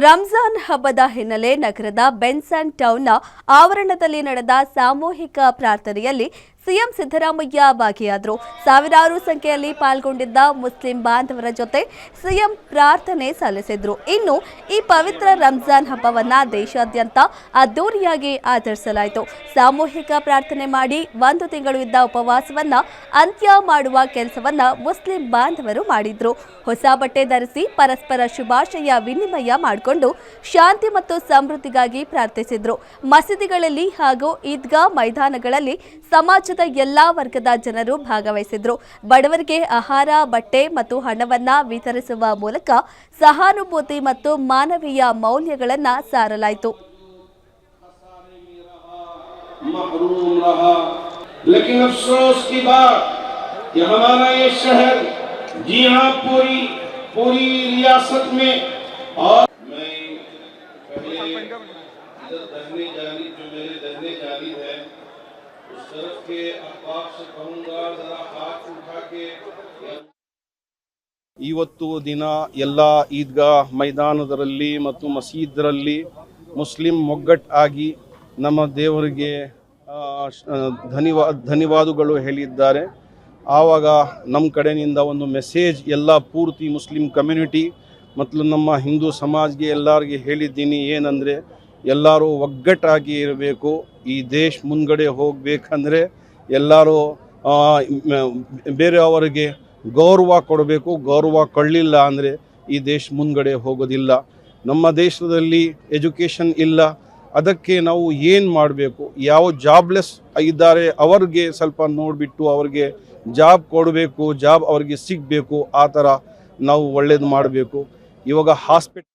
ರಂಜಾನ್ ಹಬ್ಬದ ಹಿನ್ನೆಲೆ ನಗರದ ಬೆನ್ಸನ್ ಟೌನ್ನ ಆವರಣದಲ್ಲಿ ನಡೆದ ಸಾಮೂಹಿಕ ಪ್ರಾರ್ಥನೆಯಲ್ಲಿ ಸಿಎಂ ಸಿದ್ದರಾಮಯ್ಯ ಭಾಗಿಯಾದರು. ಸಾವಿರಾರು ಸಂಖ್ಯೆಯಲ್ಲಿ ಪಾಲ್ಗೊಂಡಿದ್ದ ಮುಸ್ಲಿಂ ಬಾಂಧವರ ಜೊತೆ ಸಿಎಂ ಪ್ರಾರ್ಥನೆ ಸಲ್ಲಿಸಿದ್ರು. ಇನ್ನು ಈ ಪವಿತ್ರ ರಂಜಾನ್ ಹಬ್ಬವನ್ನ ದೇಶಾದ್ಯಂತ ಅದ್ದೂರಿಯಾಗಿ ಆಚರಿಸಲಾಯಿತು. ಸಾಮೂಹಿಕ ಪ್ರಾರ್ಥನೆ ಮಾಡಿ 1 ತಿಂಗಳು ಇದ್ದ ಉಪವಾಸವನ್ನ ಅಂತ್ಯ ಮಾಡುವ ಕೆಲಸವನ್ನ ಮುಸ್ಲಿಂ ಬಾಂಧವರು ಮಾಡಿದ್ರು. ಹೊಸ ಬಟ್ಟೆ ಧರಿಸಿ ಪರಸ್ಪರ ಶುಭಾಶಯ ವಿನಿಮಯ ಮಾಡಿಕೊಂಡು ಶಾಂತಿ ಮತ್ತು ಸಮೃದ್ಧಿಗಾಗಿ ಪ್ರಾರ್ಥಿಸಿದ್ರು. ಮಸೀದಿಗಳಲ್ಲಿ ಹಾಗೂ ಈದ್ಗಾ ಮೈದಾನಗಳಲ್ಲಿ ಸಮಾಜದ ಎಲ್ಲಾ ವರ್ಗದ ಜನರು ಭಾಗವಹಿಸಿದ್ರು. ಬಡವರಿಗೆ ಆಹಾರ, ಬಟ್ಟೆ ಮತ್ತು ಹಣವನ್ನ ವಿತರಿಸುವ ಮೂಲಕ ಸಹಾನುಭೂತಿ ಮತ್ತು ಮಾನವೀಯ ಮೌಲ್ಯಗಳನ್ನು ಸಾರಲಾಯಿತು. लेकिन अफसोस की बात कि हमारा ये शहर जी हाँ पूरी रियासत में और मैं पहले इधर दहने जाली है उस तरफ के अखबार से कहूँगा जरा हाथ उठा के ಇವತ್ತು ದಿನ ಎಲ್ಲ ಈದ್ಗಾ ಮೈದಾನದಲ್ಲಿ ಮತ್ತು ಮಸೀದರಲ್ಲಿ ಮುಸ್ಲಿಂ ಒಗ್ಗಟ್ಟಾಗಿ ನಮ್ಮ ದೇವರಿಗೆ ಧನ್ಯವಾದಗಳು ಹೇಳಿದ್ದಾರೆ. ಆವಾಗ ನಮ್ಮ ಕಡೆಯಿಂದ ಒಂದು ಮೆಸೇಜ್ ಎಲ್ಲ ಪೂರ್ತಿ ಮುಸ್ಲಿಂ ಕಮ್ಯುನಿಟಿ ಮತ್ತು ನಮ್ಮ ಹಿಂದೂ ಸಮಾಜ್ಗೆ ಎಲ್ಲರಿಗೆ ಹೇಳಿದ್ದೀನಿ, ಏನಂದರೆ ಎಲ್ಲರೂ ಒಗ್ಗಟ್ಟಾಗಿ ಇರಬೇಕು. ಈ ದೇಶ ಮುಂದ್ಗಡೆ ಹೋಗಬೇಕಂದ್ರೆ ಎಲ್ಲರೂ ಬೇರೆಯವರಿಗೆ ಗೌರವ ಕೊಡಬೇಕು. ಗೌರವ ಕೊಡಲಿಲ್ಲ ಅಂದರೆ ಈ ದೇಶ ಮುಂದ್ಗಡೆ ಹೋಗೋದಿಲ್ಲ. ನಮ್ಮ ದೇಶದಲ್ಲಿ ಎಜುಕೇಷನ್ ಇಲ್ಲ, ಅದಕ್ಕೆ ನಾವು ಏನು ಮಾಡಬೇಕು, ಯಾವ ಜಾಬ್ಲೆಸ್ ಇದ್ದಾರೆ ಅವ್ರಿಗೆ ಸ್ವಲ್ಪ ನೋಡಿಬಿಟ್ಟು ಅವ್ರಿಗೆ ಜಾಬ್ ಕೊಡಬೇಕು, ಜಾಬ್ ಅವ್ರಿಗೆ ಸಿಗಬೇಕು. ಆ ಥರ ನಾವು ಒಳ್ಳೇದು ಮಾಡಬೇಕು. ಇವಾಗ ಹಾಸ್ಪಿಟಲ್